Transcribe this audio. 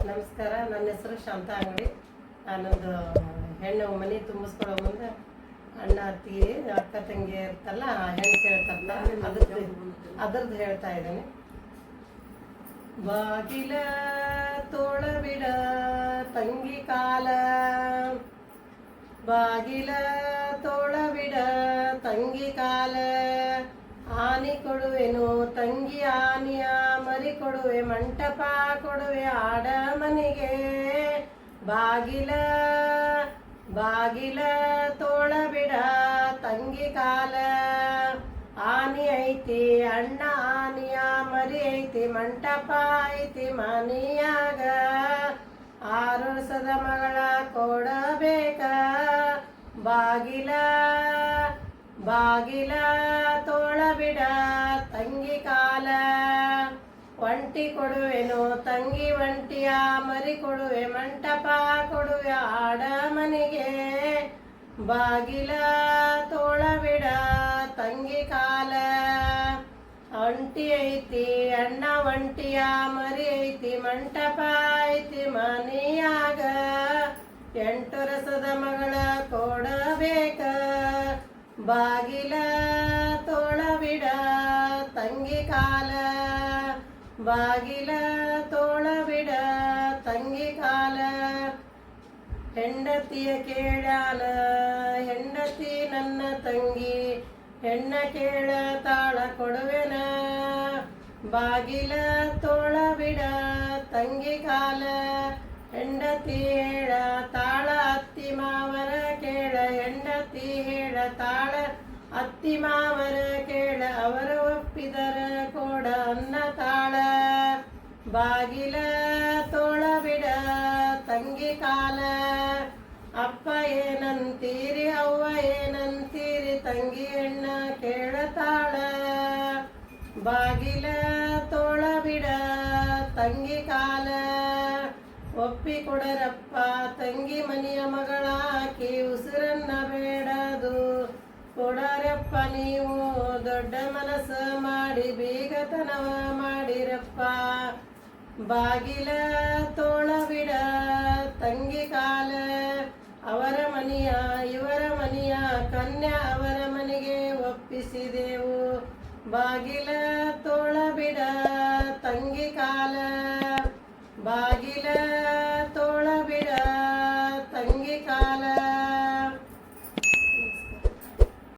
ನಮಸ್ಕಾರ. ನನ್ನ ಹೆಸರು ಶಾಂತ ಅಂಗಡಿ. ನಾನೊಂದು ಹೆಣ್ಣು ಮನೆ ತುಂಬಿಸ್ಕೊಳ್ಳೋ ಮುಂದೆ ಅಣ್ಣ ಅತ್ತಿಗೆ ಅಕ್ಕ ತಂಗಿ ಇರ್ತಲ್ಲ, ಹೆಣ್ಣು ಕೇಳ್ತಾರಲ್ಲ, ಅದ್ರದ್ದು ಹೇಳ್ತಾ ಇದ್ದೀನಿ. ಬಾಗಿಲ ತೋಳ ಬಿಡ ತಂಗಿ ಕಾಲ, ಬಾಗಿಲ ತೋಳ ಬಿಡ ತಂಗಿ ಕಾಲ, ಆನಿ ಕೊಡುವೆನು ತಂಗಿ ಆನಿಯ ಮರಿ ಕೊಡುವೆ, ಮಂಟಪ ಕೊಡುವೆ ಆಡ ಮನೆಗೆ. ಬಾಗಿಲ ಬಾಗಿಲ ತೋಳ ಬಿಡ ತಂಗಿ ಕಾಲ, ಆನಿ ಐತಿ ಅಣ್ಣ ಆನಿಯ ಮರಿ ಐತಿ, ಮಂಟಪ ಐತಿ ಮನಿಯಾಗ, 6 ವರ್ಷದ ಮಗಳ ಕೊಡಬೇಕ. ಬಾಗಿಲ ಬಾಗಿಲ ತೋಳ ಬಿಡ ತಂಗಿ ಕಾಲ, ಒಂಟಿ ಕೊಡುವೆನು ತಂಗಿ ಒಂಟಿಯ ಮರಿ ಕೊಡುವೆ, ಮಂಟಪ ಕೊಡುವೆ ಆಡ ಮನೆಗೆ. ಬಾಗಿಲ ತೋಳ ಬಿಡ ತಂಗಿ ಕಾಲ, ಒಂಟಿ ಐತಿ ಅಣ್ಣ ಒಂಟಿಯ ಮರಿ ಐತಿ, ಮಂಟಪ ಐತಿ ಮನಿಯಾಗ, 8 ರಸದ ಮಗಳ ಕೊಡಬೇಕ. ಬಾಗಿಲ ತೋಳ ಬಿಡ ತಂಗಿ ಕಾಲ, ಬಾಗಿಲ ತೋಳ ಬಿಡ ತಂಗಿ ಕಾಲ. ಹೆಂಡತಿಯ ಕೇಳಾನ ಹೆಂಡತಿ ನನ್ನ ತಂಗಿ, ಹೆಣ್ಣ ಕೇಳ ತಾಳ ಕೊಡುವೆನ. ಬಾಗಿಲ ತೋಳ ಬಿಡ ತಂಗಿ ಕಾಲ, ಹೆಂಡತಿ ಹೇಳ ತಾಳ ಅತ್ತಿ ಮಾವರ ಕೇಳ, ಹೆಂಡತಿ ಹೇಳ ತಾಳ ಅತ್ತಿ ಮಾವರ ಕೇಳ, ಅವರು ಒಪ್ಪಿದರ ಕೊಡ ಅನ್ನ ತಾಳ. ಬಾಗಿಲ ತೋಳ ಬಿಡ ತಂಗಿ ಕಾಲ, ಅಪ್ಪ ಏನಂತೀರಿ ಅವ್ವ ಏನಂತೀರಿ, ತಂಗಿ ಹೆಣ್ಣ ಕೇಳತಾಳ. ಬಾಗಿಲ ತೋಳ ಬಿಡ ತಂಗಿ ಕಾಲ, ಒಪ್ಪಿ ಕೊಡರಪ್ಪ ತಂಗಿ ಮನೆಯ ಮಗಳಾಕಿ, ಉಸಿರನ್ನ ಬೇಡದು ಕೊಡರಪ್ಪ ನೀವು, ದೊಡ್ಡ ಮನಸ್ಸು ಮಾಡಿ ಬೀಗತನವ ಮಾಡಿರಪ್ಪ. ಬಾಗಿಲ ತೋಳ ಬಿಡ ತಂಗಿ ಕಾಲ, ಅವರ ಮನೆಯ ಇವರ ಮನೆಯ ಕನ್ಯಾ ಅವರ ಮನೆಗೆ ಒಪ್ಪಿಸಿದೆವು. ಬಾಗಿಲ ತೋಳ ಬಿಡ ತಂಗಿ ಕಾಲ,